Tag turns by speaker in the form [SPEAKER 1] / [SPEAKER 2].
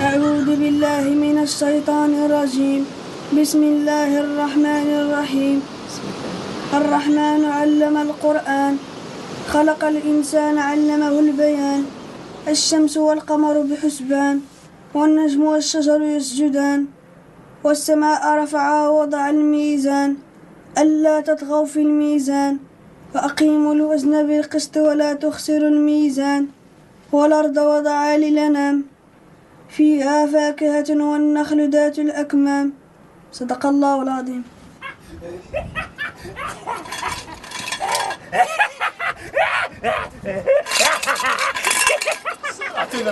[SPEAKER 1] أعوذ بالله من الشيطان الرجيم. بسم الله الرحمن الرحيم. الرحمن علم القرآن، خلق الإنسان علمه البيان. الشمس والقمر بحسبان، والنجم والشجر يسجدان. والسماء رفعها ووضع الميزان، ألا تطغوا في الميزان، وأقيموا الوزن بالقسط ولا تخسروا الميزان. والأرض وضعها للأنام، فيها فاكهة والنخل ذات الأكمام. صدق الله العظيم.
[SPEAKER 2] أعطينا